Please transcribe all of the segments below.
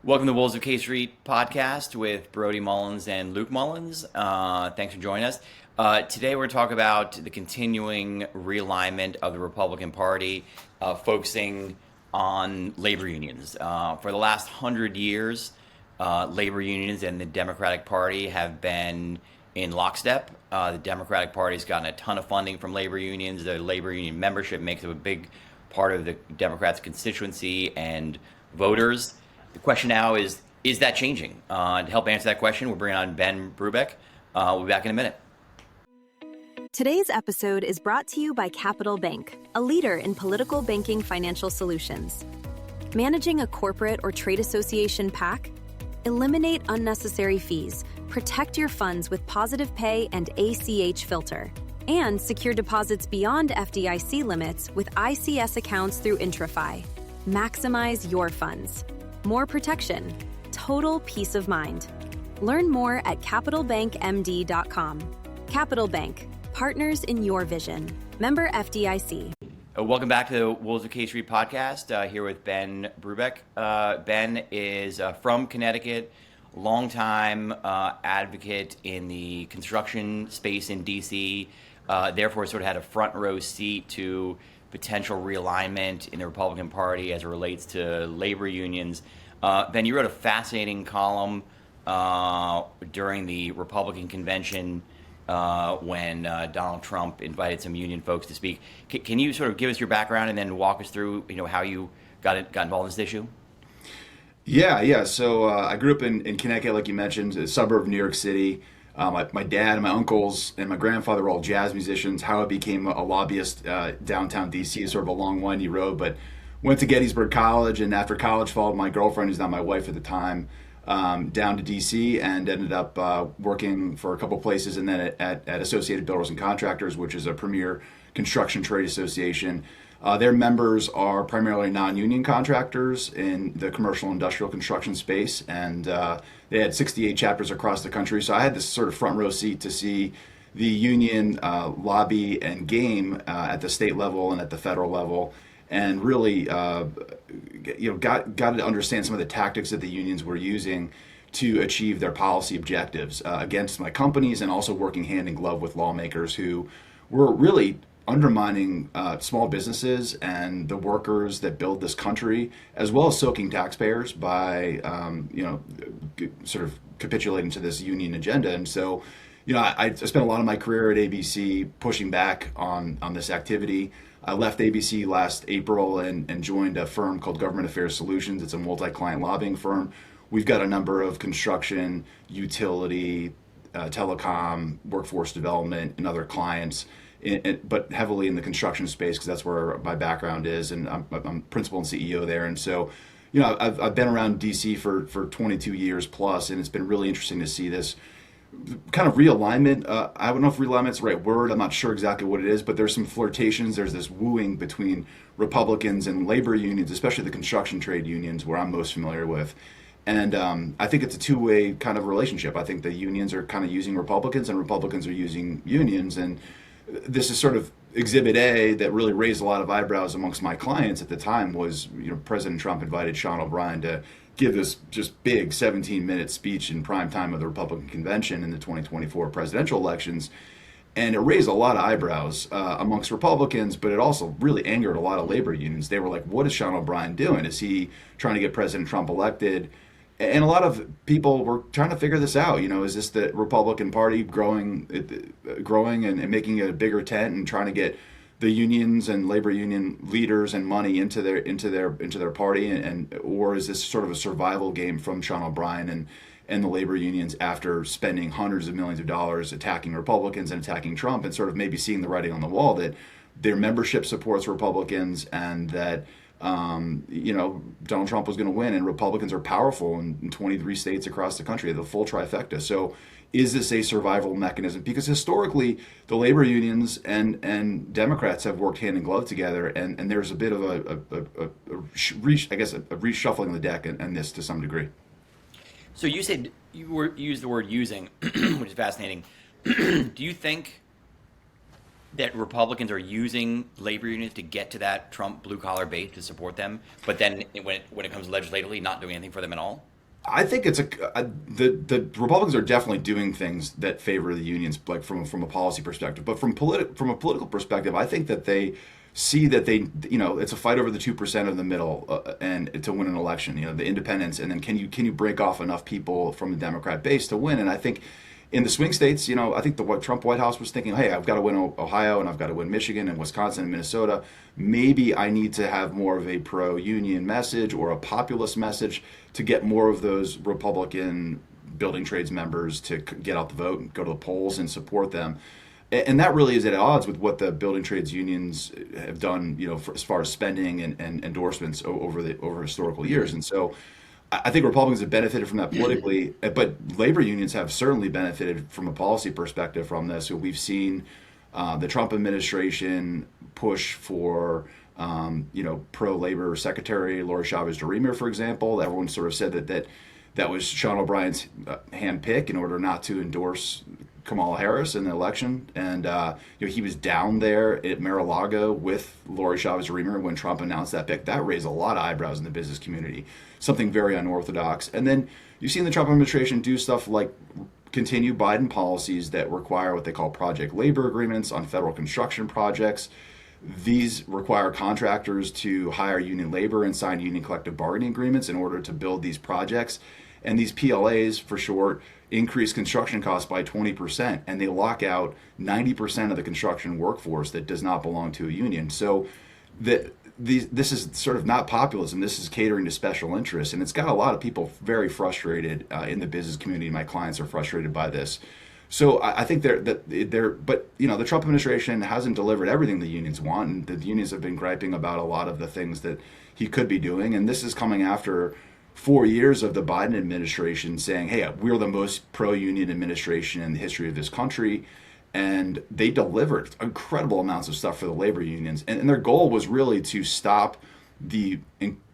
Welcome to Wolves of K Street podcast with Brody Mullins and Luke Mullins. Thanks for joining us. Today we're going to talk about the continuing realignment of the Republican Party, focusing on labor unions. For the last 100 years, labor unions and the Democratic Party have been in lockstep. The Democratic Party has gotten a ton of funding from labor unions. The labor union membership makes up a big part of the Democrats' constituency and voters. The question now is that changing? To help answer that question, we're bringing on Ben Brubeck. We'll be back in a minute. Today's episode is brought to you by Capital Bank, a leader in political banking financial solutions. Managing a corporate or trade association PAC? Eliminate unnecessary fees, protect your funds with Positive Pay and ACH Filter, and secure deposits beyond FDIC limits with ICS accounts through IntraFi. Maximize your funds. More protection, total peace of mind. Learn more at CapitalBankMD.com. Capital Bank, partners in your vision. Member FDIC. Welcome back to the Wolves of K Street podcast. Here with Ben Brubeck. Ben is from Connecticut, longtime advocate in the construction space in D.C., therefore sort of had a front row seat to potential realignment in the Republican Party as it relates to labor unions. Ben, you wrote a fascinating column during the Republican convention when Donald Trump invited some union folks to speak. Can you sort of give us your background and then walk us through, how you got involved in this issue? Yeah. So I grew up in Connecticut, like you mentioned, a suburb of New York City. My dad and my uncles and my grandfather were all jazz musicians. How I became a lobbyist downtown D.C. is sort of a long, windy road, but went to Gettysburg College, and after college followed my girlfriend, who's not my wife at the time, down to D.C. and ended up working for a couple places, and then at Associated Builders and Contractors, which is a premier construction trade association. Their members are primarily non-union contractors in the commercial industrial construction space, and they had 68 chapters across the country. So I had this sort of front row seat to see the union lobby and game at the state level and at the federal level, and really got to understand some of the tactics that the unions were using to achieve their policy objectives against my companies, and also working hand in glove with lawmakers who were really undermining small businesses and the workers that build this country, as well as soaking taxpayers by, sort of capitulating to this union agenda. And so, I spent a lot of my career at ABC pushing back on this activity. I left ABC last April and joined a firm called Government Affairs Solutions. It's a multi-client lobbying firm. We've got a number of construction, utility, telecom, workforce development, and other clients, but heavily in the construction space because that's where my background is, and I'm principal and CEO there. And so, I've been around DC for 22 years plus, and it's been really interesting to see this kind of realignment. I don't know if realignment's the right word. I'm not sure exactly what it is, but there's some flirtations. There's this wooing between Republicans and labor unions, especially the construction trade unions, where I'm most familiar with. And I think it's a two-way kind of relationship. I think the unions are kind of using Republicans, and Republicans are using unions. And this is sort of exhibit A that really raised a lot of eyebrows amongst my clients at the time. Was, President Trump invited Sean O'Brien to give this just big 17-minute speech in prime time of the Republican convention in the 2024 presidential elections. And it raised a lot of eyebrows amongst Republicans, but it also really angered a lot of labor unions. They were like, what is Sean O'Brien doing? Is he trying to get President Trump elected? And a lot of people were trying to figure this out. Is this the Republican Party growing and making a bigger tent and trying to get the unions and labor union leaders and money into their party, and or is this sort of a survival game from Sean O'Brien and the labor unions after spending hundreds of millions of dollars attacking Republicans and attacking Trump, and sort of maybe seeing the writing on the wall that their membership supports Republicans, and that Donald Trump was going to win, and Republicans are powerful in 23 states across the country, the full trifecta. So is this a survival mechanism? Because historically, the labor unions and Democrats have worked hand in glove together, and there's a bit of a reshuffling of the deck in this to some degree. So you said you used the word using, which is fascinating. Do you think that Republicans are using labor unions to get to that Trump blue-collar base to support them, but then when it comes legislatively, not doing anything for them at all? I think the Republicans are definitely doing things that favor the unions, like from a policy perspective. But from a political perspective, I think that they see that it's a fight over the 2% of the middle, and to win an election. The independents, and then can you break off enough people from the Democrat base to win? And I think in the swing states, I think the Trump White House was thinking, hey, I've got to win Ohio, and I've got to win Michigan and Wisconsin and Minnesota. Maybe I need to have more of a pro-union message or a populist message to get more of those Republican building trades members to get out the vote and go to the polls and support them. And that really is at odds with what the building trades unions have done, as far as spending and endorsements over historical years. And so I think Republicans have benefited from that politically, but labor unions have certainly benefited from a policy perspective from this. So we've seen the Trump administration push for, pro-labor secretary Lori Chavez-DeRemer, for example. Everyone sort of said that was Sean O'Brien's handpick in order not to endorse Kamala Harris in the election. And he was down there at Mar-a-Lago with Lori Chavez-DeRemer when Trump announced that pick. That raised a lot of eyebrows in the business community, something very unorthodox. And then you've seen the Trump administration do stuff like continue Biden policies that require what they call project labor agreements on federal construction projects. These require contractors to hire union labor and sign union collective bargaining agreements in order to build these projects. And these PLAs, for short, increase construction costs by 20%, and they lock out 90% of the construction workforce that does not belong to a union. So this is sort of not populism. This is catering to special interests, and it's got a lot of people very frustrated in the business community. My clients are frustrated by this. So I think but the Trump administration hasn't delivered everything the unions want, and the unions have been griping about a lot of the things that he could be doing, and this is coming after 4 years of the Biden administration saying, hey, we're the most pro-union administration in the history of this country. And they delivered incredible amounts of stuff for the labor unions. And their goal was really to stop the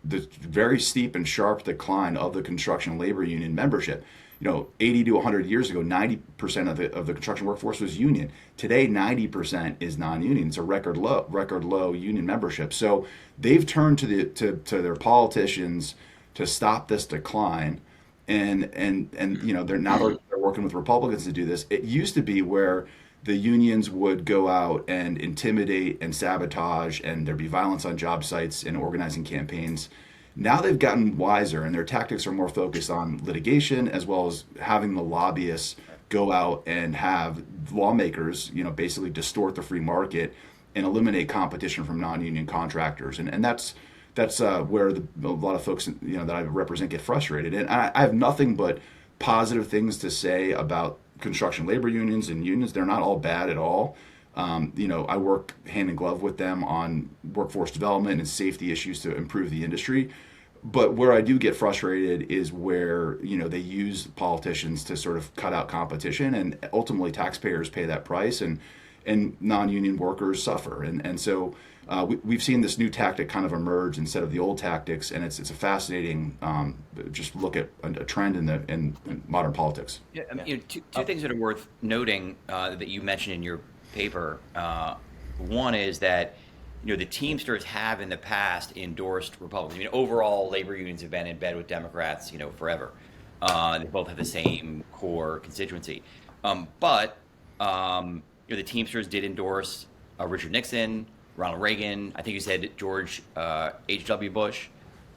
very steep and sharp decline of the construction labor union membership. 80 to 100 years ago, 90% of the construction workforce was union. Today, 90% is non-union. It's a record low union membership. So they've turned to their politicians to stop this decline, and they're working with Republicans to do this. It used to be where the unions would go out and intimidate and sabotage, and there'd be violence on job sites and organizing campaigns. Now they've gotten wiser, and their tactics are more focused on litigation, as well as having the lobbyists go out and have lawmakers, basically distort the free market and eliminate competition from non-union contractors, and that's where a lot of folks that I represent get frustrated. And I have nothing but positive things to say about construction labor unions and unions. They're not all bad at all. I work hand in glove with them on workforce development and safety issues to improve the industry. But where I do get frustrated is where they use politicians to sort of cut out competition, and ultimately taxpayers pay that price, and non-union workers suffer. And so we've seen this new tactic kind of emerge instead of the old tactics, and it's a fascinating just look at a trend in modern politics. Yeah, two things that are worth noting that you mentioned in your paper. One is that the Teamsters have in the past endorsed Republicans. Overall, labor unions have been in bed with Democrats, forever. They both have the same core constituency, but the Teamsters did endorse Richard Nixon, Ronald Reagan. I think you said George H.W. Bush.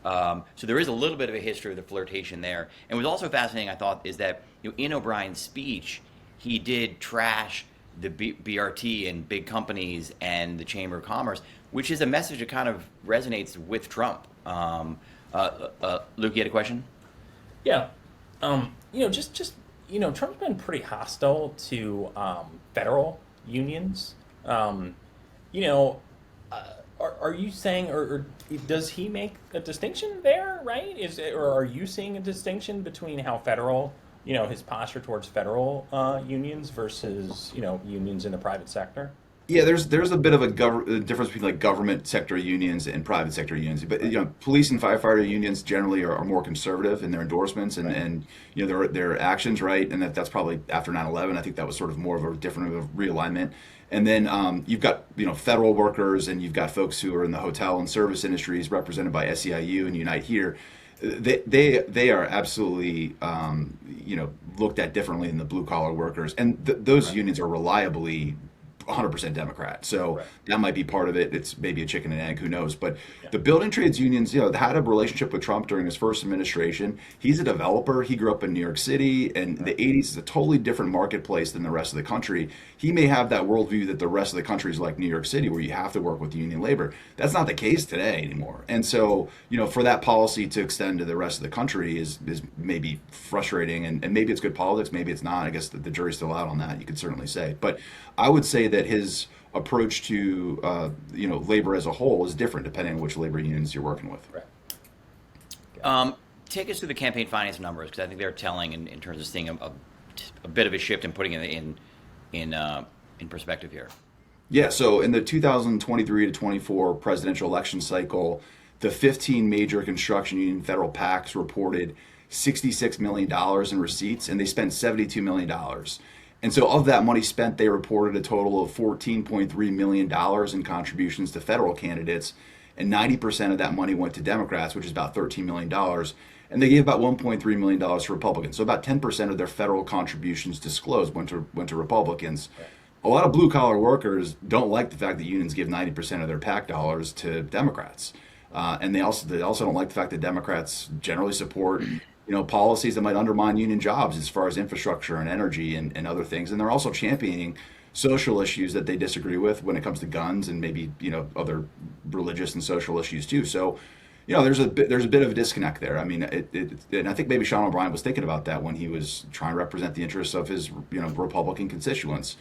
So there is a little bit of a history of the flirtation there. And what's also fascinating, I thought, is that in O'Brien's speech, he did trash the BRT and big companies and the Chamber of Commerce, which is a message that kind of resonates with Trump. Luke, you had a question? Yeah. Trump's been pretty hostile to federal unions. Are you saying, or does he make a distinction there, right? Or are you seeing a distinction between how federal, his posture towards federal unions versus, unions in the private sector? Yeah, there's a bit of a difference between like government sector unions and private sector unions. But police and firefighter unions generally are more conservative in their endorsements and their actions, right? And that's probably after 9/11. I think that was sort of more of a different realignment. And then you've got federal workers, and you've got folks who are in the hotel and service industries represented by SEIU and Unite Here. They are absolutely looked at differently than the blue collar workers, and those unions are reliably 100% Democrat. So Right. that might be part of it. It's maybe a chicken and egg, who knows? But Yeah. the building trades unions, had a relationship with Trump during his first administration. He's a developer. He grew up in New York City, and the 80s is a totally different marketplace than the rest of the country. He may have that worldview that the rest of the country is like New York City, where you have to work with union labor. That's not the case today anymore. And so, for that policy to extend to the rest of the country is maybe frustrating, and maybe it's good politics, maybe it's not. I guess the jury's still out on that. You could certainly say, but I would say that his approach to labor as a whole is different depending on which labor unions you're working with. Right. Take us through the campaign finance numbers, because I think they're telling in terms of seeing a bit of a shift and putting it in perspective here. Yeah, so in the 2023 to 24 presidential election cycle, the 15 major construction union federal PACs reported $66 million in receipts, and they spent $72 million. And so of that money spent, they reported a total of $14.3 million in contributions to federal candidates, and 90% of that money went to Democrats, which is about $13 million. And they gave about $1.3 million to Republicans. So about 10% of their federal contributions disclosed went to Republicans. Right. A lot of blue collar workers don't like the fact that unions give 90% of their PAC dollars to Democrats. And they also don't like the fact that Democrats generally support policies that might undermine union jobs as far as infrastructure and energy and other things. And they're also championing social issues that they disagree with when it comes to guns and maybe other religious and social issues too. So there's a bit of a disconnect there. I mean, and I think maybe Sean O'Brien was thinking about that when he was trying to represent the interests of his Republican constituents.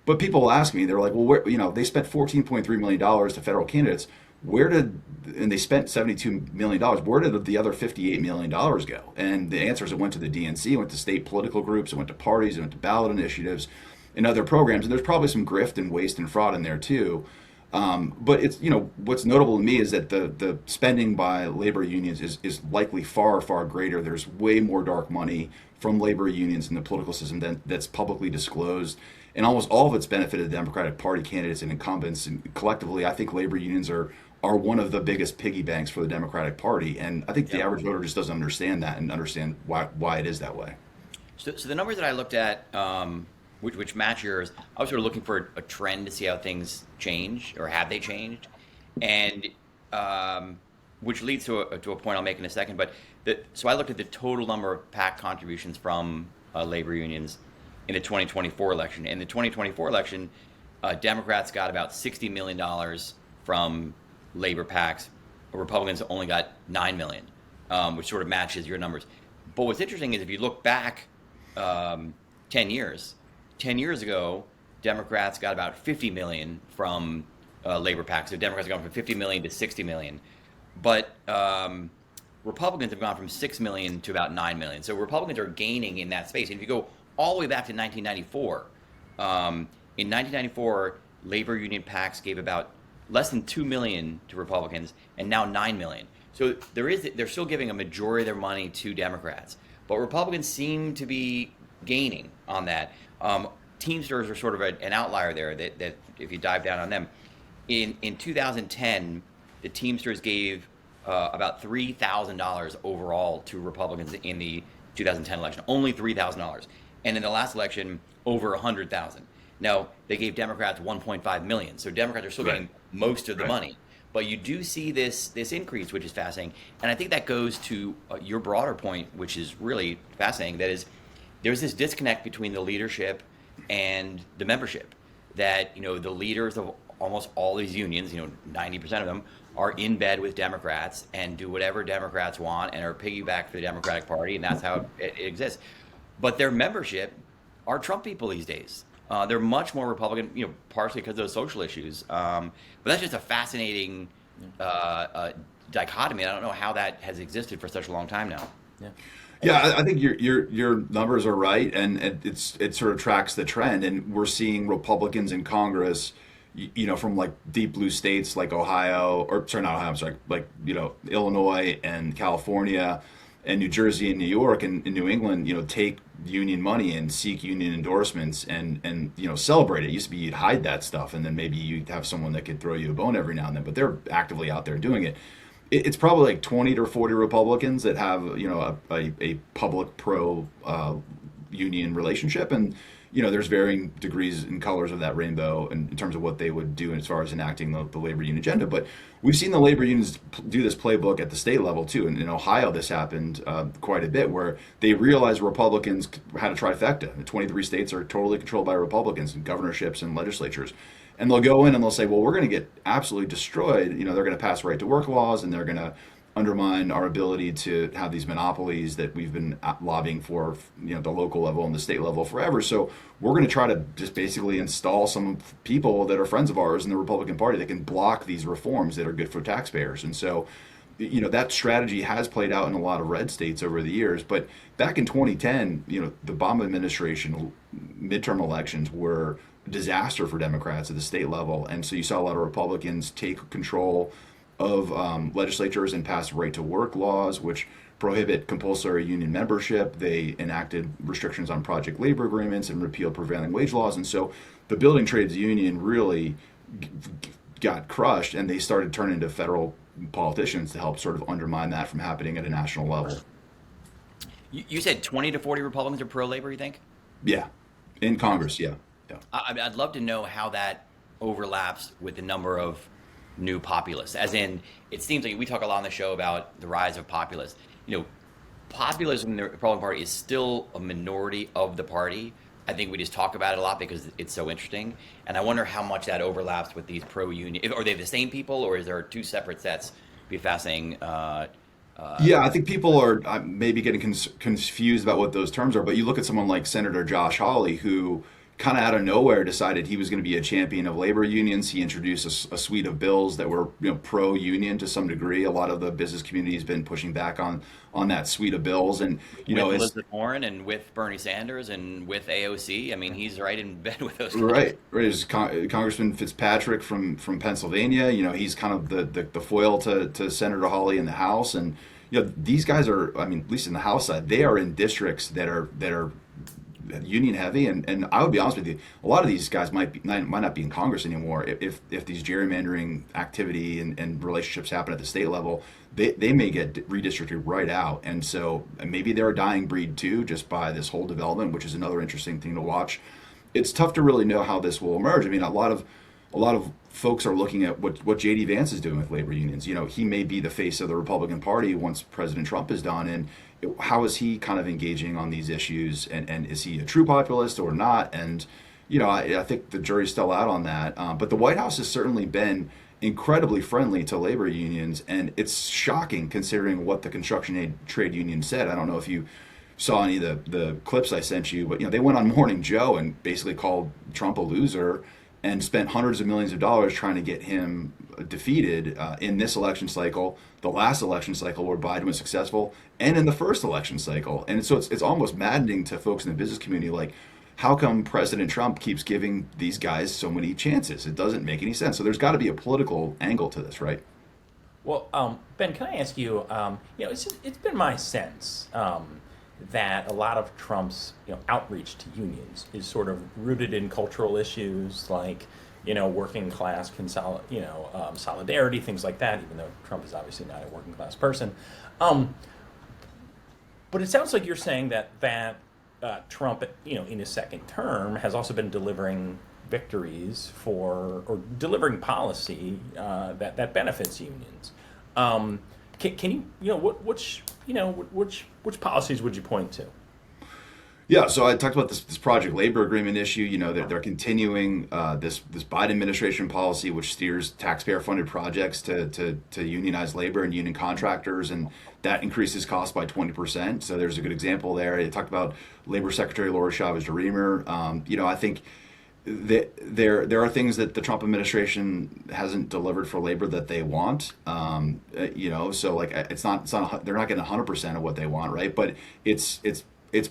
But people ask me, they're like, well, they spent $14.3 million to federal candidates. And they spent $72 million. Where did the other $58 million go? And the answer is it went to the DNC, it went to state political groups, it went to parties, it went to ballot initiatives and other programs. And there's probably some grift and waste and fraud in there too. But it's, what's notable to me is that the spending by labor unions is likely far, far greater. There's way more dark money from labor unions in the political system that's publicly disclosed. And almost all of it's benefited the Democratic Party candidates and incumbents. And collectively, I think labor unions are one of the biggest piggy banks for the Democratic Party. And I think the average voter just doesn't understand that and understand why it is that way. So the numbers that I looked at, which match yours, I was sort of looking for a trend to see how things change, or have they changed, and which leads to a point I'll make in a second. But so I looked at the total number of PAC contributions from labor unions in the 2024 election. In the 2024 election, Democrats got about $60 million from labor PACs. Republicans only got $9 million, which sort of matches your numbers. But what's interesting is if you look back 10 years ago, Democrats got about $50 million from labor PACs. So Democrats have gone from $50 million to $60 million. But Republicans have gone from $6 million to about $9 million. So Republicans are gaining in that space. And if you go all the way back to 1994, in 1994, labor union PACs gave about less than $2 million to Republicans, and now $9 million. So they're still giving a majority of their money to Democrats, but Republicans seem to be gaining on that. Teamsters are sort of an outlier there. That if you dive down on them, in 2010, the Teamsters gave about $3,000 overall to Republicans in the 2010 election. Only $3,000, and in the last election, over $100,000. Now they gave Democrats $1.5 million, so Democrats are still getting most of the money. But you do see this increase, which is fascinating, and I think that goes to your broader point, which is really fascinating. That is, there's this disconnect between the leadership and the membership. That the leaders of almost all these unions, 90% of them, are in bed with Democrats and do whatever Democrats want and are piggyback for the Democratic Party, and that's how it exists. But their membership are Trump people these days. They're much more Republican, partially because of those social issues. But that's just a fascinating dichotomy. I don't know how that has existed for such a long time now. Yeah, I think your numbers are right, and it sort of tracks the trend. And we're seeing Republicans in Congress, from like deep blue states like Ohio, or sorry, not Ohio, I'm sorry, like Illinois and California and New Jersey and New York and New England, take union money and seek union endorsements and celebrate it. It used to be you'd hide that stuff, and then maybe you'd have someone that could throw you a bone every now and then, but they're actively out there doing it. It's probably like 20 to 40 Republicans that have, a public pro union relationship. And, there's varying degrees and colors of that rainbow in terms of what they would do as far as enacting the labor union agenda. But we've seen the labor unions do this playbook at the state level too. And in Ohio, this happened quite a bit, where they realized Republicans had a trifecta. The 23 states are totally controlled by Republicans in governorships and legislatures. And they'll go in and they'll say, well, we're going to get absolutely destroyed. They're going to pass right to work laws, and they're going to undermine our ability to have these monopolies that we've been lobbying for, the local level and the state level forever. So we're going to try to just basically install some people that are friends of ours in the Republican Party that can block these reforms that are good for taxpayers. And so, that strategy has played out in a lot of red states over the years. But back in 2010, the Obama administration midterm elections were a disaster for Democrats at the state level. And so you saw a lot of Republicans take control of legislatures and pass right to work laws, which prohibit compulsory union membership. They enacted restrictions on project labor agreements and repealed prevailing wage laws. And so the building trades union really got crushed, and they started turning to federal politicians to help sort of undermine that from happening at a national level. You said 20 to 40 Republicans are pro-labor, you think? Yeah, in Congress, yeah. I'd love to know how that overlaps with the number of new populists. As in, it seems like we talk a lot on the show about the rise of populists. Populism in the Republican Party is still a minority of the party. I think we just talk about it a lot because it's so interesting. And I wonder how much that overlaps with these pro-union. Are they the same people, or is there two separate sets? It'd be fascinating. Yeah, I think people are maybe getting confused about what those terms are. But you look at someone like Senator Josh Hawley, who kind of out of nowhere decided he was going to be a champion of labor unions. He introduced a suite of bills that were pro-union to some degree. A lot of the business community has been pushing back on that suite of bills, and with Elizabeth Warren and with Bernie Sanders and with AOC. I mean, he's right in bed with those guys. Right. There's Congressman Fitzpatrick from Pennsylvania. He's kind of the foil to Senator Hawley in the House, and these guys are, at least in the House side, they are in districts that are union heavy, and I would be honest with you, a lot of these guys might not be in Congress anymore if these gerrymandering activity and relationships happen at the state level. They may get redistricted right out, and so maybe they're a dying breed too, just by this whole development, which is another interesting thing to watch. It's tough to really know how this will emerge. A lot of folks are looking at what J.D. Vance is doing with labor unions. He may be the face of the Republican Party once President Trump is done, and how is he kind of engaging on these issues, and is he a true populist or not? And I think the jury's still out on that. But the White House has certainly been incredibly friendly to labor unions, and it's shocking considering what the construction aid trade union said. I don't know if you saw any of the clips I sent you, but they went on Morning Joe and basically called Trump a loser and spent hundreds of millions of dollars trying to get him defeated in this election cycle, the last election cycle where Biden was successful, and in the first election cycle. And so it's almost maddening to folks in the business community, like, how come President Trump keeps giving these guys so many chances? It doesn't make any sense. So there's got to be a political angle to this, right? Well, Ben, can I ask you, it's been my sense that a lot of Trump's outreach to unions is sort of rooted in cultural issues like working class solidarity, things like that, even though Trump is obviously not a working class person. But it sounds like you're saying that Trump, in his second term, has also been delivering victories or delivering policy that benefits unions. Can you which policies would you point to? Yeah, so I talked about this project labor agreement issue. They're continuing this Biden administration policy, which steers taxpayer-funded projects to unionize labor and union contractors, and that increases costs by 20%. So there's a good example there. I talked about Labor Secretary Laura Chavez-DeRemer. I think there are things that the Trump administration hasn't delivered for labor that they want. So like it's not they're not getting 100% of what they want, right? But it's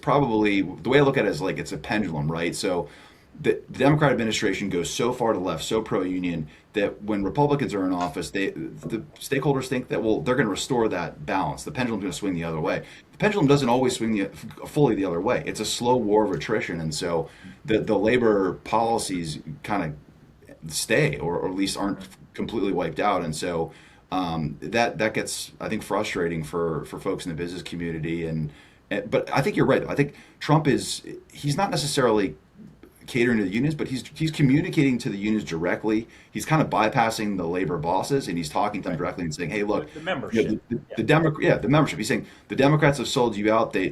probably, the way I look at it is like it's a pendulum, right? So the Democrat administration goes so far to the left, so pro-union, that when Republicans are in office, the stakeholders think that they're going to restore that balance. The pendulum's going to swing the other way. The pendulum doesn't always swing fully the other way. It's a slow war of attrition, and so the labor policies kind of stay, or at least aren't completely wiped out. And so that gets, I think, frustrating for folks in the business community. But I think you're right. I think Trump he's not necessarily catering to the unions, but he's communicating to the unions directly. He's kind of bypassing the labor bosses, and he's talking to them directly and saying, "Hey, look, the membership, the membership." He's saying the Democrats have sold you out. They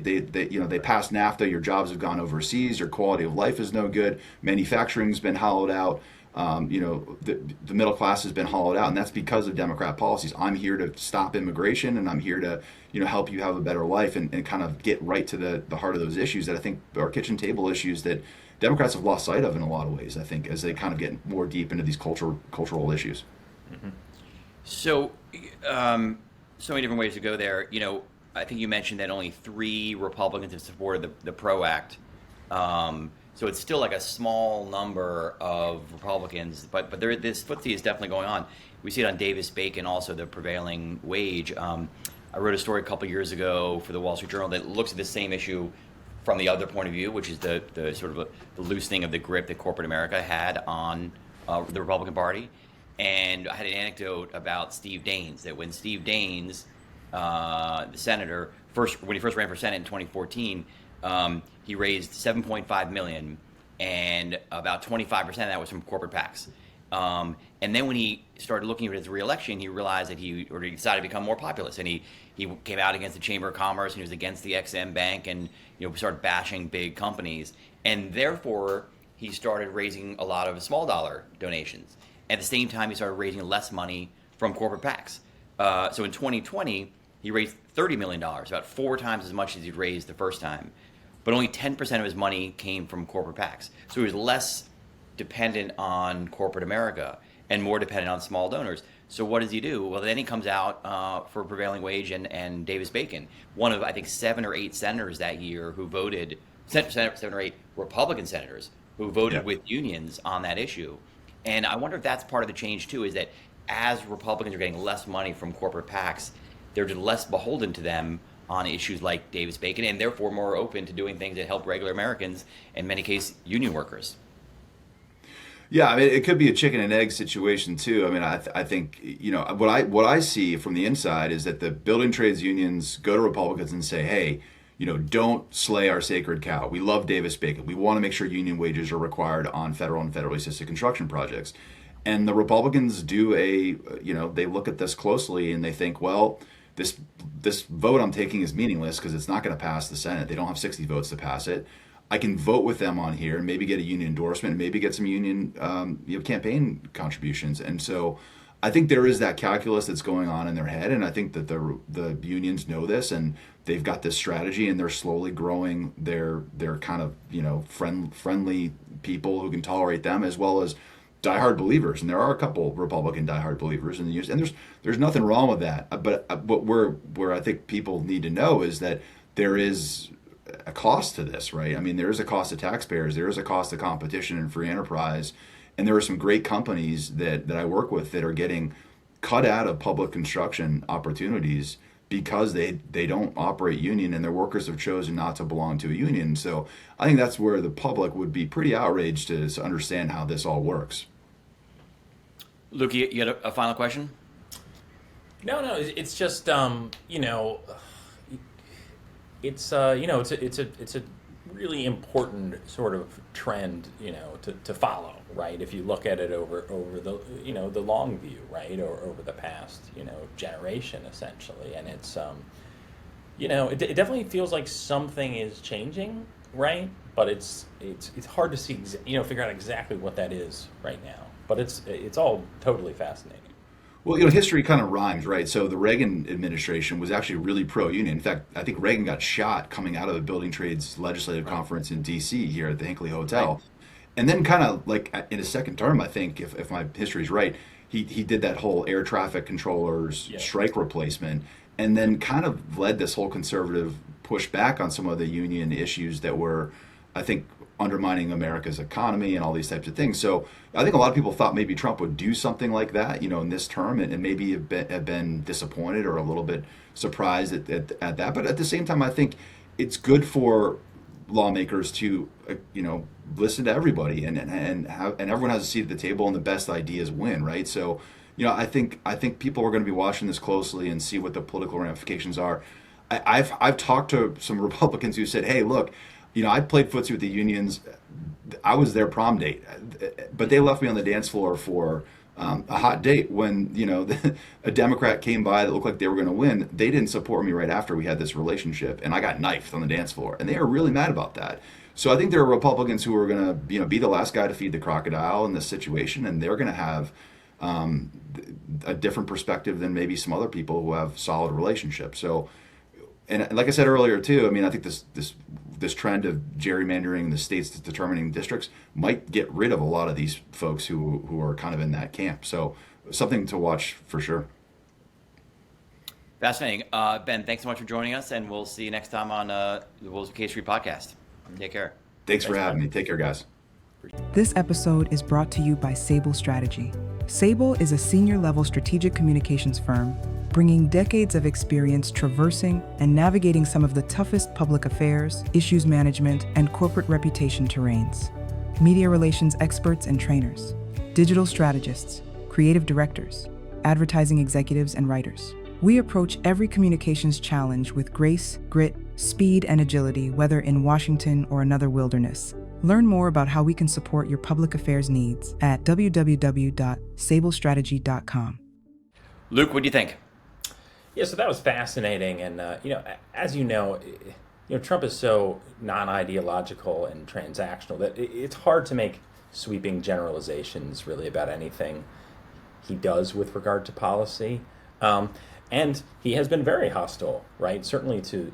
passed NAFTA. Your jobs have gone overseas. Your quality of life is no good. Manufacturing's been hollowed out. The middle class has been hollowed out, and that's because of Democrat policies. I'm here to stop immigration, and I'm here to help you have a better life, and kind of get right to the heart of those issues that I think are kitchen table issues that Democrats have lost sight of in a lot of ways, I think, as they kind of get more deep into these cultural issues. Mm-hmm. So, so many different ways to go there. I think you mentioned that only 3 Republicans have supported the PRO Act. So it's still like a small number of Republicans, but this footsie is definitely going on. We see it on Davis-Bacon, also the prevailing wage. I wrote a story a couple years ago for the Wall Street Journal that looks at the same issue from the other point of view, which is the sort of the loosening of the grip that corporate America had on the Republican Party. And I had an anecdote about Steve Daines, that when Steve Daines, the senator, when he first ran for Senate in 2014, he raised $7.5 million, and about 25% of that was from corporate PACs. And then when he started looking at his reelection, he realized that he decided to become more populist, and he came out against the Chamber of Commerce, and he was against the XM Bank, and started bashing big companies, and therefore he started raising a lot of small dollar donations. At the same time, he started raising less money from corporate PACs. So in 2020, he raised $30 million, about 4 times as much as he'd raised the first time. But only 10% of his money came from corporate PACs. So he was less dependent on corporate America and more dependent on small donors. So what does he do? Well, then he comes out for prevailing wage and Davis-Bacon, one of, I think, 7 or 8 senators that year who voted, 7 or 8 Republican senators who voted with unions on that issue. And I wonder if that's part of the change, too, is that as Republicans are getting less money from corporate PACs, they're just less beholden to them on issues like Davis-Bacon, and therefore more open to doing things that help regular Americans, in many cases, union workers. Yeah, I mean, it could be a chicken and egg situation too. I mean, I think what I see from the inside is that the building trades unions go to Republicans and say, hey, don't slay our sacred cow. We love Davis-Bacon. We want to make sure union wages are required on federal and federally assisted construction projects. And the Republicans do they look at this closely and they think, well, this vote I'm taking is meaningless because it's not going to pass the Senate. They don't have 60 votes to pass it. I can vote with them on here and maybe get a union endorsement and maybe get some union campaign contributions. And so I think there is that calculus that's going on in their head. And I think that the unions know this and they've got this strategy and they're slowly growing their kind of, friendly people who can tolerate them as well as diehard believers. And there are a couple Republican diehard believers in the unions. And there's nothing wrong with that. But where I think people need to know is that there is a cost to this, right? I mean, there is a cost to taxpayers, there is a cost to competition and free enterprise, and there are some great companies that I work with that are getting cut out of public construction opportunities because they don't operate union and their workers have chosen not to belong to a union. So I think that's where the public would be pretty outraged to understand how this all works. Luke, you had a final question? No, it's just it's a really important sort of trend, to follow, right? If you look at it over the the long view, right, or over the past generation essentially, and it's it definitely feels like something is changing, right? But it's hard to see figure out exactly what that is right now. But it's all totally fascinating. Well, history kind of rhymes, right? So the Reagan administration was actually really pro-union. In fact, I think Reagan got shot coming out of the Building Trades Legislative Conference in D.C. here at the Hinckley Hotel. Right. And then kind of like in his second term, I think, if my history's right, he did that whole air traffic controllers strike replacement and then kind of led this whole conservative push back on some of the union issues that were, I think, undermining America's economy and all these types of things. So I think a lot of people thought maybe Trump would do something like that, in this term, and maybe have been disappointed or a little bit surprised at that. But at the same time, I think it's good for lawmakers to, listen to everybody and everyone has a seat at the table and the best ideas win, right? So, I think people are going to be watching this closely and see what the political ramifications are. I've talked to some Republicans who said, "Hey, look, I played footsie with the unions. I was their prom date, but they left me on the dance floor for a hot date when a Democrat came by that looked like they were going to win. They didn't support me right after we had this relationship, and I got knifed on the dance floor, and they are really mad about that. So I think there are Republicans who are going to be the last guy to feed the crocodile in this situation, and they're going to have a different perspective than maybe some other people who have solid relationships. So, and like I said earlier too, I mean, I think this trend of gerrymandering the states determining districts might get rid of a lot of these folks who are kind of in that camp. So something to watch for sure. Fascinating. Ben, thanks so much for joining us, and we'll see you next time on the Wolves of K Street podcast. Take care. Thanks for having me. Take care, guys. This episode is brought to you by Sable Strategy. Sable is a senior-level strategic communications firm bringing decades of experience traversing and navigating some of the toughest public affairs, issues management, and corporate reputation terrains. Media relations experts and trainers, digital strategists, creative directors, advertising executives, and writers. We approach every communications challenge with grace, grit, speed, and agility, whether in Washington or another wilderness. Learn more about how we can support your public affairs needs at www.sablestrategy.com. Luke, what do you think? Yeah, so that was fascinating, and as Trump is so non-ideological and transactional that it's hard to make sweeping generalizations really about anything he does with regard to policy, and he has been very hostile, right? Certainly to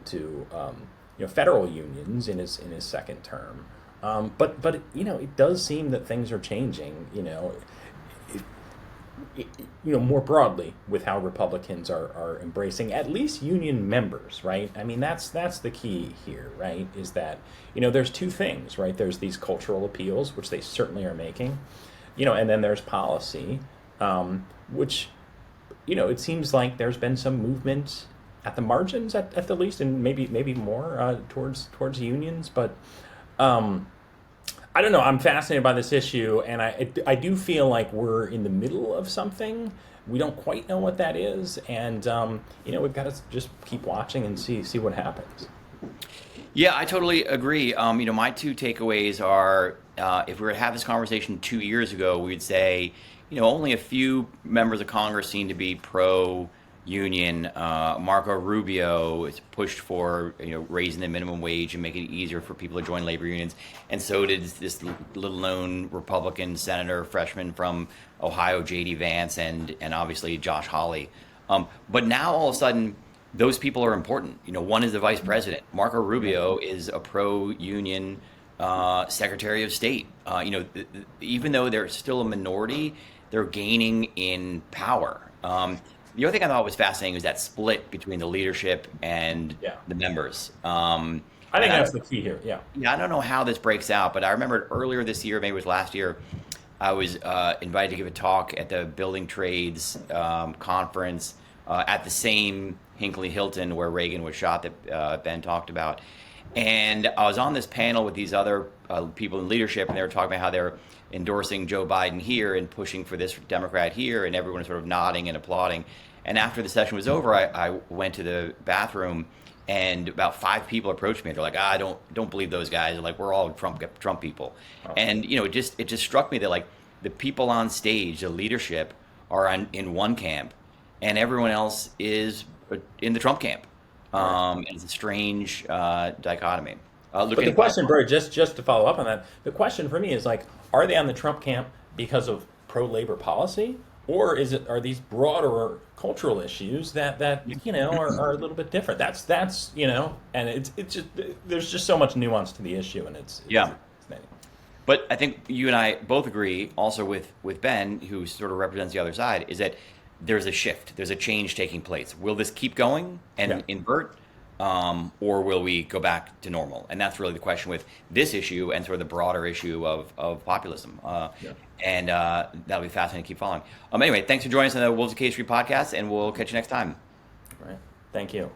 federal unions in his second term, but it does seem that things are changing, more broadly with how Republicans are embracing at least union members, right? I mean, that's the key here, right? Is that, there's two things, right? There's these cultural appeals, which they certainly are making, and then there's policy, which, it seems like there's been some movement at the margins at the least, and maybe more towards unions, but I don't know. I'm fascinated by this issue, and I do feel like we're in the middle of something. We don't quite know what that is, and we've got to just keep watching and see what happens. Yeah, I totally agree. My two takeaways are, if we were to have this conversation 2 years ago, we'd say, only a few members of Congress seem to be pro-union. Marco Rubio is pushed for, raising the minimum wage and making it easier for people to join labor unions. And so did this little-known Republican senator, freshman from Ohio, J.D. Vance, and obviously Josh Hawley. But now all of a sudden, those people are important. One is the vice president. Marco Rubio is a pro-union Secretary of State. Even though they're still a minority, they're gaining in power. The other thing I thought was fascinating was that split between the leadership and the members. I think that's the key here. Yeah. Yeah, I don't know how this breaks out, but I remember earlier this year, maybe it was last year, I was invited to give a talk at the Building Trades conference at the same Hinckley Hilton where Reagan was shot that Ben talked about. And I was on this panel with these other people in leadership, and they were talking about how they're endorsing Joe Biden here and pushing for this Democrat here, and everyone was sort of nodding and applauding. And after the session was over, I went to the bathroom, and about 5 people approached me. They're like, I don't believe those guys. They're like, we're all Trump people. Oh. And it just struck me that like the people on stage, the leadership, are in one camp, and everyone else is in the Trump camp. And it's a strange dichotomy. But the question, Bert, just to follow up on that, the question for me is like, are they on the Trump camp because of pro-labor policy, or are these broader cultural issues that are a little bit different? That's and it's just there's just so much nuance to the issue, and it's fascinating. But I think you and I both agree, also with Ben, who sort of represents the other side, is that there's a shift, there's a change taking place. Will this keep going and invert? Or will we go back to normal? And that's really the question with this issue and sort of the broader issue of populism. And that'll be fascinating to keep following. Anyway, thanks for joining us on the Wolves of K Street podcast, and we'll catch you next time. All right. Thank you.